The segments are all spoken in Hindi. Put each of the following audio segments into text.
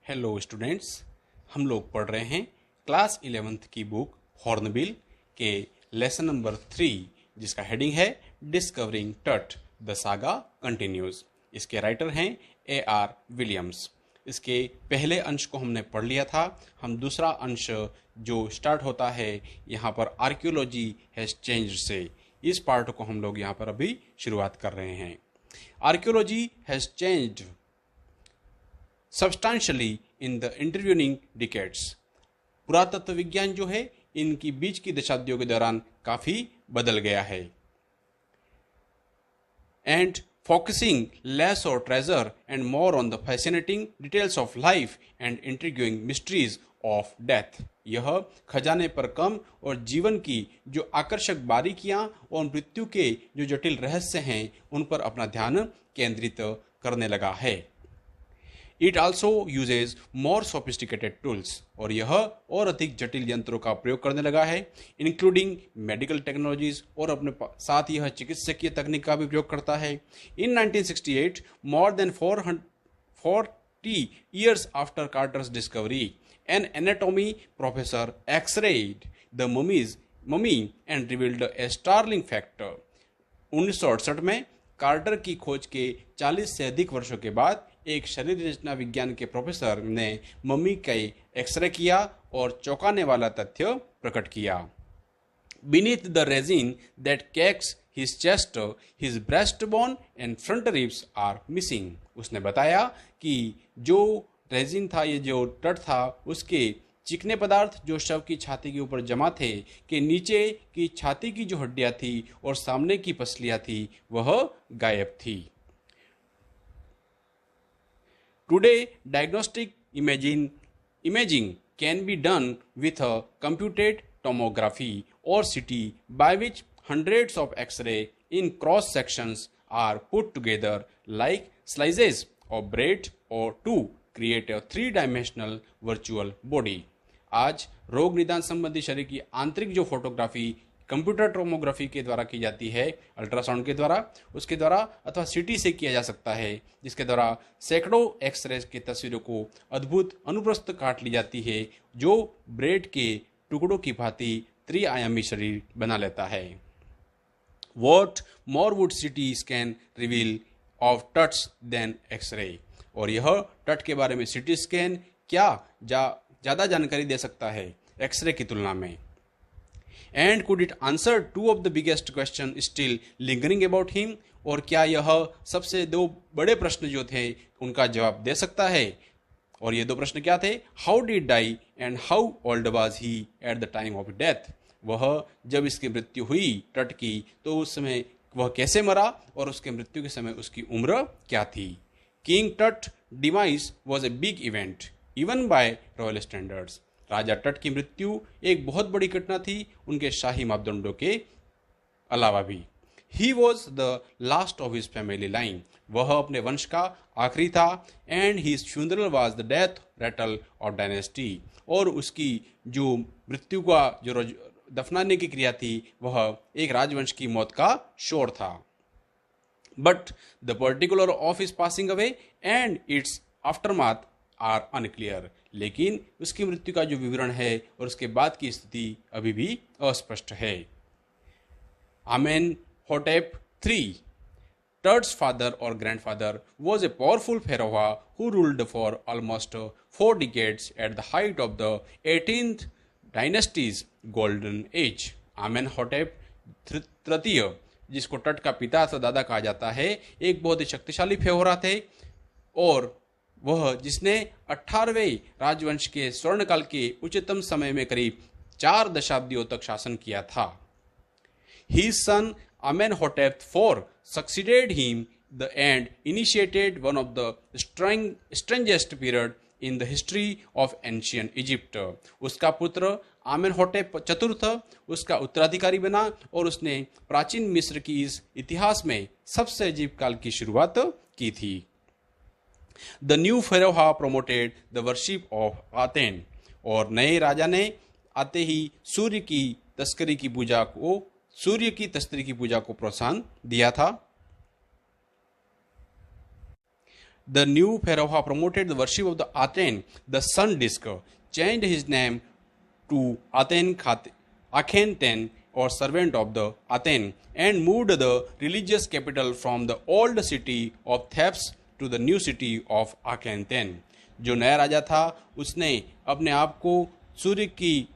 हेलो स्टूडेंट्स, हम लोग पढ़ रहे हैं क्लास 11th की बुक हॉर्नबिल के लेसन नंबर 3 जिसका हेडिंग है डिस्कवरिंग टट द सागा कंटिन्यूज। इसके राइटर हैं A.R. विलियम्स। इसके पहले अंश को हमने पढ़ लिया था। हम दूसरा अंश जो स्टार्ट होता है यहाँ पर आर्कियोलॉजी हैज चेंज्ड से, इस पार्ट को हम लोग यहाँ पर अभी शुरुआत कर रहे हैं। Archaeology has changed substantially in the interviewing decades. पुरातत्व विज्ञान जो है इनकी बीच की दशाब्दियों के दौरान काफी बदल गया है। एंड फोकसिंग लेस और treasure and more on the fascinating details of life and intriguing mysteries of death. यह खजाने पर कम और जीवन की जो आकर्षक बारीकियां और मृत्यु के जो जटिल रहस्य हैं उन पर अपना ध्यान केंद्रित करने लगा है। It also uses more sophisticated tools, और यह और अधिक जटिल यंत्रों का प्रयोग करने लगा है, इंक्लूडिंग मेडिकल टेक्नोलॉजीज, और अपने साथ यह चिकित्सकीय तकनीक का भी प्रयोग करता है। इन 1968, more than 440 years after Carter's discovery, an anatomy professor x-rayed the mummy and revealed a startling fact. 1968 में कार्टर की खोज के 40 से अधिक वर्षों के बाद एक शरीर रचना विज्ञान के प्रोफेसर ने मम्मी का एक्सरे किया और चौंकाने वाला तथ्य प्रकट किया। Beneath the resin that cakes his chest, his breastbone and front ribs are missing. उसने बताया कि जो रेजिन था, ये जो टट था, उसके चिकने पदार्थ जो शव की छाती के ऊपर जमा थे के नीचे की छाती की जो हड्डियां थी और सामने की पसलियां थी वह गायब थी। Today, diagnostic imaging can be done with a computed tomography or CT, by which hundreds of X-ray in cross sections are put together like slices of bread or to create a three-dimensional virtual body. आज रोग निदान संबंधी शरीर की आंतरिक जो फोटोग्राफी कंप्यूटर टोमोग्राफी के द्वारा की जाती है, अल्ट्रासाउंड के द्वारा, उसके द्वारा अथवा सीटी से किया जा सकता है, जिसके द्वारा सैकड़ों एक्सरे की तस्वीरों को अद्भुत अनुप्रस्थ काट ली जाती है, जो ब्रेड के टुकड़ों की भांति त्रिआयामी शरीर बना लेता है। What more would CT scan reveal of tuts than x-ray? और यह टट के बारे में सीटी स्कैन क्या ज्यादा जानकारी दे सकता है एक्सरे की तुलना में। And could it answer two of the biggest question still lingering about him? और क्या यह सबसे दो बड़े प्रश्न जो थे उनका जवाब दे सकता है? और ये दो प्रश्न क्या थे? How did die and how old was he at the time of death? वह जब इसकी मृत्यु हुई टट की तो उस समय वह कैसे मरा और उसके मृत्यु के समय उसकी उम्र क्या थी? King Tut demise was a big event even by royal standards. राजा टट की मृत्यु एक बहुत बड़ी घटना थी उनके शाही मापदंडों के अलावा भी। He was the last of his family line. वह अपने वंश का आखिरी था। And his funeral was the death rattle of dynasty. और उसकी जो मृत्यु का जो दफनाने की क्रिया थी वह एक राजवंश की मौत का शोर था। But the particular of his passing away and its aftermath are unclear. लेकिन उसकी मृत्यु का जो विवरण है और उसके बाद की स्थिति अभी भी अस्पष्ट है। आमेनहोटेप III, Tut's father or grandfather, was a powerful pharaoh who ruled for almost 4 decades at the height of the 18th dynasty's golden age. आमेनहोटेप तृतीय, जिसको टट का पिता अथवा दादा कहा जाता है, एक बहुत ही शक्तिशाली फेरोह थे और वह जिसने 18वें राजवंश के स्वर्णकाल के उच्चतम समय में करीब 4 दशाब्दियों तक शासन किया था। His son Amenhotep IV succeeded him and initiated one of the strangest period in the history of ancient Egypt. उसका पुत्र आमेनहोटेप चतुर्थ उसका उत्तराधिकारी बना और उसने प्राचीन मिस्र की इस इतिहास में सबसे अजीब काल की शुरुआत की थी। The new pharaoh promoted the worship of Aten. और नए राजा ने आते ही सूर्य की तस्करी की पूजा को प्रोत्साहन दिया था। The new pharaoh promoted the worship of the Aten, the sun disk, changed his name to Akhenaten or servant of the Aten, and moved the religious capital from the old city of Thebes to the new city of Akhenaten. जो नया राजा था उसने अपने आप को सूर्य की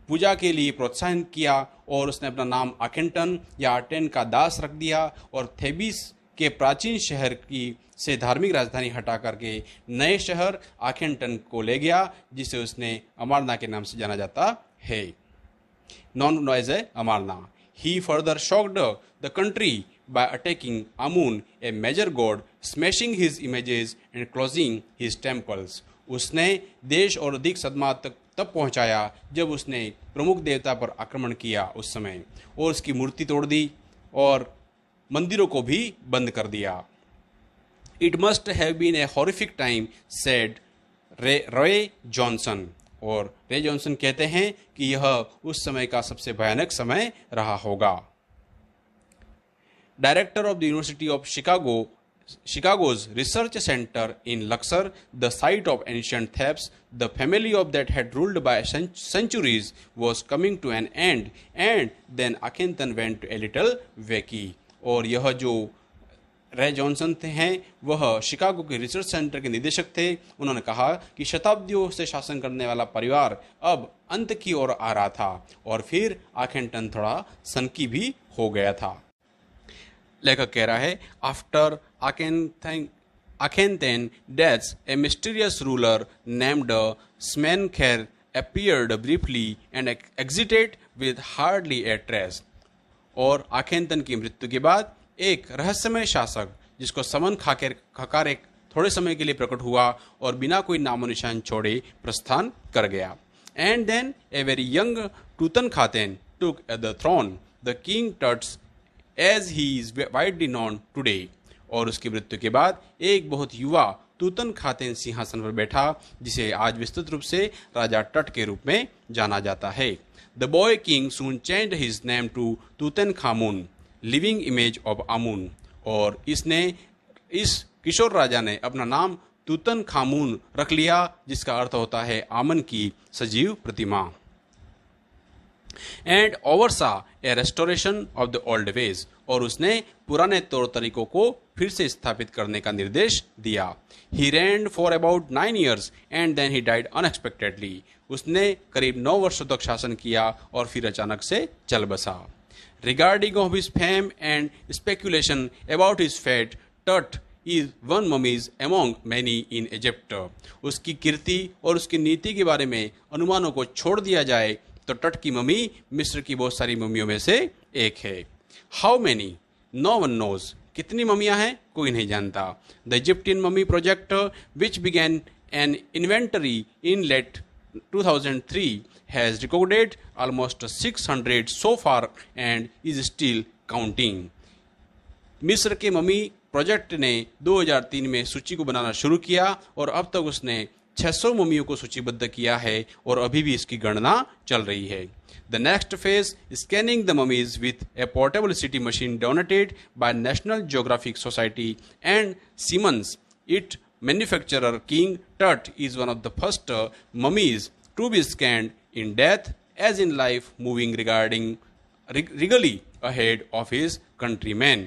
पूजा के लिए प्रोत्साहन किया और उसने अपना नाम आकेंटन या आटेन का दास रख दिया और थेबिस के प्राचीन शहर की से धार्मिक राजधानी हटा करके नए शहर आकेंटन को ले गया जिसे उसने अमारना के नाम से जाना जाता है, known as a Amarna. He further shocked the country by attacking Amun, a major god, smashing his images and closing his temples. उसने देश और अधिक सदमा तब पहुंचाया जब उसने प्रमुख देवता पर आक्रमण किया उस समय और उसकी मूर्ति तोड़ दी और मंदिरों को भी बंद कर दिया. It must have been a horrific time, said रे जॉनसन. और रे जॉनसन कहते हैं कि यह उस समय का सबसे भयानक समय रहा होगा. Director of the university of Chicago's research center in Luxor, the site of ancient Thebes, the family of that had ruled by centuries was coming to an end, and then Akhenaten went a little wacky. और यह जो रे जॉनसन हैं वह शिकागो के रिसर्च सेंटर के निदेशक थे. उन्होंने कहा कि शताब्दियों से शासन करने वाला परिवार अब अंत की ओर आ रहा था और फिर आखेंटन थोड़ा सनकी भी हो गया था. लेखक कह रहा है, after Akhenaten death, a mysterious ruler named Smenkhare appeared briefly and exited with hardly a trace. और आखेनतन की मृत्यु के बाद एक रहस्यमय शासक जिसको समन खाकार एक थोड़े समय के लिए प्रकट हुआ और बिना कोई नामो निशान छोड़े प्रस्थान कर गया. And then a very young Tutankhaten took the throne, the king Tut, as he is widely known today. और उसकी मृत्यु के बाद एक बहुत युवा तूतनखातेन सिंहासन पर बैठा जिसे आज विस्तृत रूप से राजा टट के रूप में जाना जाता है. The boy king soon changed his name to Tutankhamun, living image of Amun. और इस किशोर राजा ने अपना नाम तूतनखामुन रख लिया जिसका अर्थ होता है आमन की सजीव प्रतिमा. And oversaw a restoration of the old ways. और उसने पुराने तौर तरीकों को फिर से स्थापित करने का निर्देश दिया. He reigned for about 9 years and then he died unexpectedly. उसने करीब 9 वर्षों तक शासन किया और फिर अचानक से चल बसा. Regarding of his fame and speculation about his fate, Tut is one mummies among many in Egypt. उसकी कीर्ति और उसकी नीति के बारे में अनुमानों को छोड़ दिया जाए तो टट की मम्मी मिस्र की बहुत सारी मम्मियों में से एक है. How many? No one knows. कितनी मम्मियां हैं कोई नहीं जानता. The Egyptian mummy project which began an inventory in late 2003 has recorded almost 600 so far and is still counting. मिस्र के मम्मी प्रोजेक्ट ने 2003 में सूची को बनाना शुरू किया और अब तक उसने 600 मम्मियों को सूचीबद्ध किया है और अभी भी इसकी गणना चल रही है. The next phase scanning the mummies with a portable CT machine donated by National Geographic Society and Siemens. It manufacturer King Tut is one of the first mummies to be scanned in death as in life, moving regally ahead of his countrymen.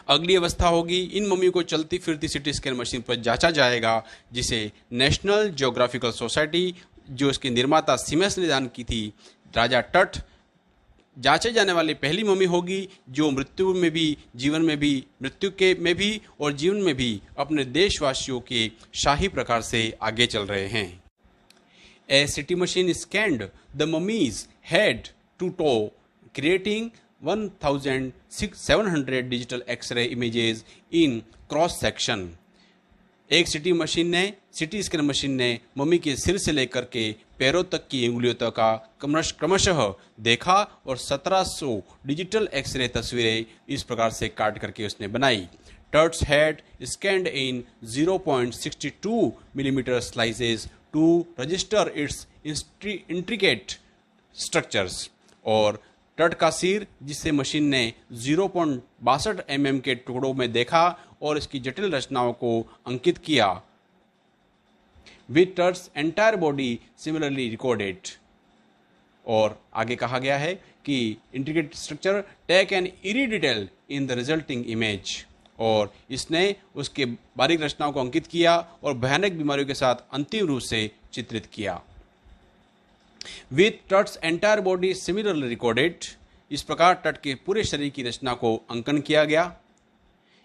अगली अवस्था होगी इन मम्मियों को चलती फिरती सिटी स्कैन मशीन पर जांचा जाएगा जिसे नेशनल जियोग्राफिकल सोसाइटी जो इसके निर्माता सीमेंस ने दान की थी. राजा टट जांचे जाने वाली पहली मम्मी होगी जो मृत्यु में भी जीवन में भी मृत्यु के में भी और जीवन में भी अपने देशवासियों के शाही प्रकार से आगे चल रहे हैं. A city machine scanned the mummy's head to toe, creating 1,700 digital X-ray images in cross section. एक सिटी स्कैन मशीन ने मम्मी के सिर से लेकर के पैरों तक की उंगलियों तक का क्रमशः देखा और 1700 डिजिटल एक्सरे तस्वीरें इस प्रकार से काट करके उसने बनाई. Tut's head scanned in 0.62 millimeter slices to register its intricate structures. और टट का सिर जिसे मशीन ने 0.62 mm के टुकड़ों में देखा और इसकी जटिल रचनाओं को अंकित किया। With Tut's entire body similarly recorded. और आगे कहा गया है कि integrated structure take an eerie detail in the resulting image, और इसने उसके बारीक रचनाओं को अंकित किया और भयानक बीमारियों के साथ अंतिम रूप से चित्रित किया। With Tut's entire body similarly recorded, इस प्रकार तट के पूरे शरीर की रचना को अंकन किया गया।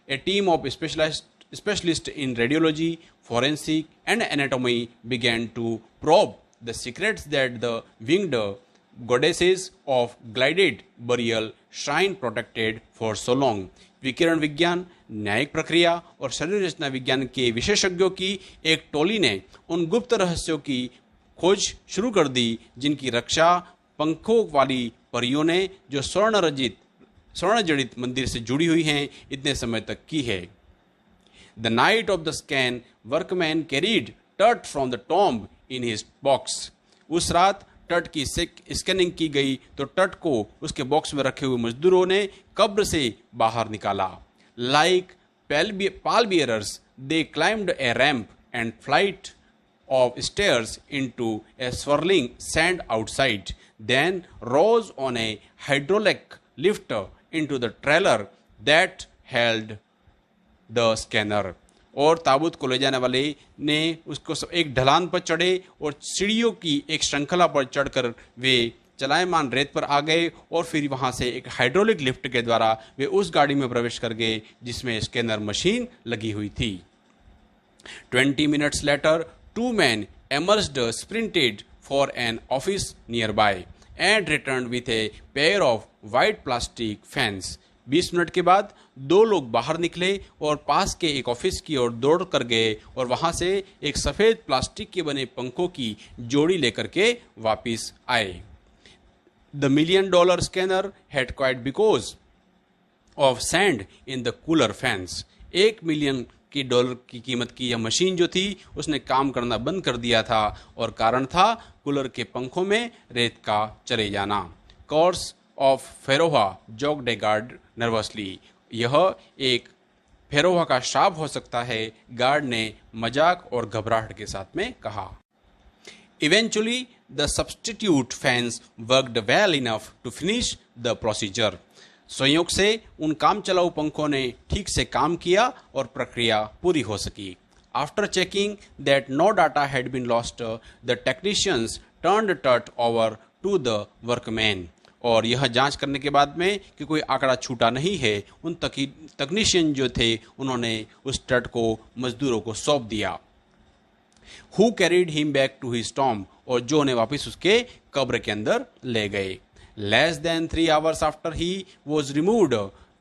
A team of specialist in radiology, forensic and anatomy began to probe the secrets that the winged goddesses of glided burial shrine protected for so long। विकिरण विज्ञान, न्यायिक प्रक्रिया और शरीर रचना विज्ञान के विशेषज्ञों की एक टोली ने उन गुप्त रहस्यों की खोज शुरू कर दी जिनकी रक्षा पंखों वाली परियों ने, जो स्वर्ण जड़ित मंदिर से जुड़ी हुई हैं, इतने समय तक की है। The night of the scan workmen carried Tut from the tomb in his box. उस रात तट की स्कैनिंग की गई तो तट को उसके बॉक्स में रखे हुए मजदूरों ने कब्र से बाहर निकाला। Like Pal bearers they climbed A ramp and flight of stairs into a swirling sand outside, then rose on a hydraulic lift into the trailer that held the scanner। और ताबूत को ले जाने वाले ने उसको एक ढलान पर चढ़े और सीढ़ियों की एक श्रृंखला पर चढ़कर वे चलायमान रेत पर आ गए और फिर वहां से एक हाइड्रोलिक लिफ्ट के द्वारा वे उस गाड़ी में प्रवेश कर गए जिसमें स्कैनर मशीन लगी हुई थी। 20 minutes later, two men emerged, sprinted for an office nearby and returned with a pair of white plastic fans। 20 minute के बाद दो लोग बाहर निकले और पास के एक ऑफिस की ओर दौड़ कर गए और वहां से एक सफेद प्लास्टिक के बने पंखों की जोड़ी लेकर के वापिस आए। The $1 million scanner had quite because of sand in the cooler fans। $1 million की डॉलर की कीमत की यह मशीन जो थी उसने काम करना बंद कर दिया था और कारण था कूलर के पंखों में रेत का चले जाना। Curse of pharaoh joked a guard nervously. यह एक फेरोहा का श्राप हो सकता है, गार्ड ने मजाक और घबराहट के साथ में कहा। Eventually the substitute fans worked well enough to finish the procedure. संयोग से उन काम चलाऊ पंखों ने ठीक से काम किया और प्रक्रिया पूरी हो सकी। After checking that no data had been lost, the technicians turned Tut over to the workman. और यह जांच करने के बाद में कि कोई आंकड़ा छूटा नहीं है, उन तकनीशियन जो थे उन्होंने उस टट को मजदूरों को सौंप दिया। Who carried him back to his tomb, और जो उन्हें वापस उसके कब्र के अंदर ले गए। Less than 3 hours after he was removed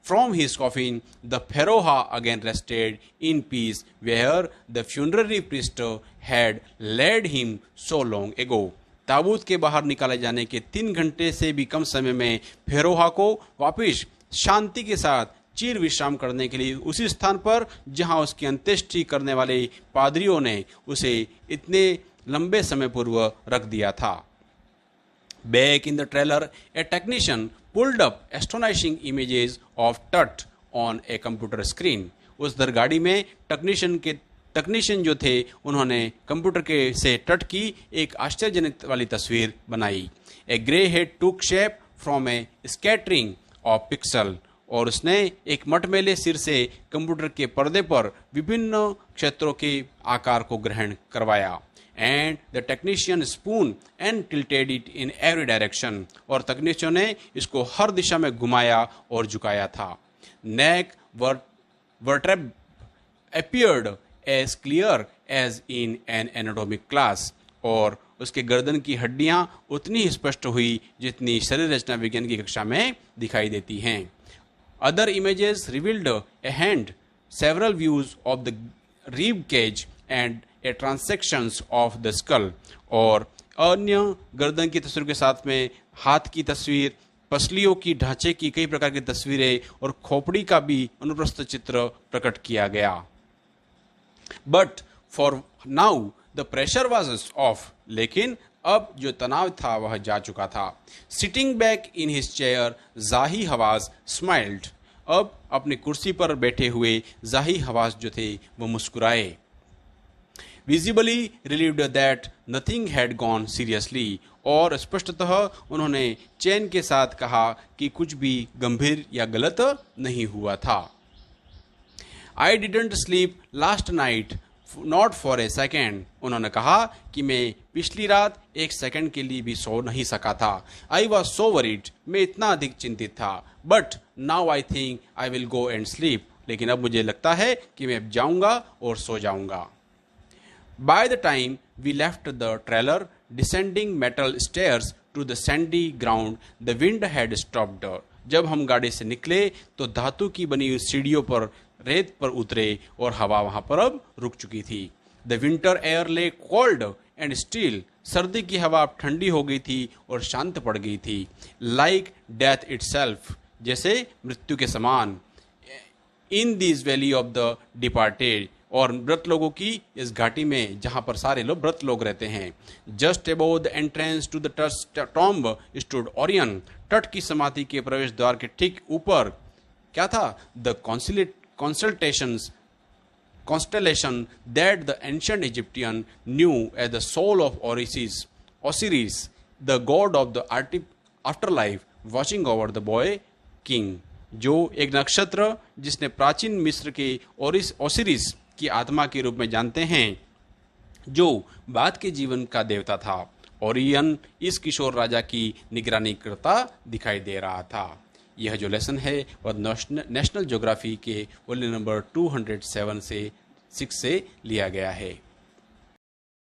from his coffin, the Feroha again rested in peace where the funerary priest had laid him so long ago। ताबूत के बाहर निकाले जाने के 3 घंटे से भी कम समय में फेरोहा को वापिस शांति के साथ चीर विश्राम करने के लिए उसी स्थान पर जहां उसकी अंत्येष्टि करने वाले पादरियों ने उसे इतने लंबे समय पूर्व रख दिया था। Back in the trailer, a technician pulled up astonishing images of Tut on a computer screen। उस दर गाड़ी में टेक्नीशियन जो थे उन्होंने कंप्यूटर के से टट की एक आश्चर्यजनक वाली तस्वीर बनाई। A grey head took shape from a scattering of pixels, और उसने एक मटमैले सिर से कंप्यूटर के पर्दे पर विभिन्न क्षेत्रों के आकार को ग्रहण करवाया। And the technician spoon and tilted it in every direction, और तकनीशियन ने इसको हर दिशा में घुमाया और झुकाया था। Neck vertebrae appeared as clear as in an anatomic class, और उसके गर्दन की हड्डियां उतनी ही स्पष्ट हुई जितनी शरीर रचना विज्ञान की कक्षा में दिखाई देती हैं। Other images revealed a hand, several views of the rib cage and A transactions of the skull, और अन्य गर्दन की तस्वीर के साथ में हाथ की तस्वीर, पसलियों की ढांचे की कई प्रकार की तस्वीरें और खोपड़ी का भी अनुप्रस्थ चित्र प्रकट किया गया। But for now the pressure was of, लेकिन अब जो तनाव था वह जा चुका था। Sitting back in his chair जाही हवाज स्माइल्ड, अब अपनी कुर्सी पर बैठे हुए जाही हवास जो थे वो मुस्कुराए। Visibly relieved that nothing had gone seriously, और स्पष्टतः उन्होंने चैन के साथ कहा कि कुछ भी गंभीर या गलत नहीं हुआ था। I didn't sleep last night not for a second, उन्होंने कहा कि मैं पिछली रात एक सेकंड के लिए भी सो नहीं सका था। आई वॉज सो वरीड, मैं इतना अधिक चिंतित था। But now I think I will go and sleep, लेकिन अब मुझे लगता है कि मैं अब जाऊंगा और सो जाऊंगा। By the time we left the trailer, descending metal stairs to the sandy ground, the wind had stopped. जब हम गाड़ी से निकले तो धातु की बनी हुई सीढ़ियों पर रेत पर उतरे और हवा वहां पर अब रुक चुकी थी। The winter air lay cold and still. सर्दी की हवा अब ठंडी हो गई थी और शांत पड़ गई थी। Like death itself, जैसे मृत्यु के समान। In this valley of the departed, और मृत लोगों की इस घाटी में जहां पर सारे लोग मृत लोग रहते हैं। Just above the entrance to the tomb stood Orion, Tut की समाधि के प्रवेश द्वार के ठीक ऊपर क्या था? The constellation that the ancient Egyptian knew as the soul of Osiris, the god of the afterlife, watching over the boy king, जो एक नक्षत्र जिसने प्राचीन मिस्र के ओसिरिस की आत्मा के रूप में जानते हैं, जो बाद के जीवन का देवता था। ओरियन इस किशोर राजा की निगरानी करता दिखाई दे रहा था। यह जो लेसन है वह नेशनल ज्योग्राफी के वॉल्यूम नंबर 207 से 6 से लिया गया है।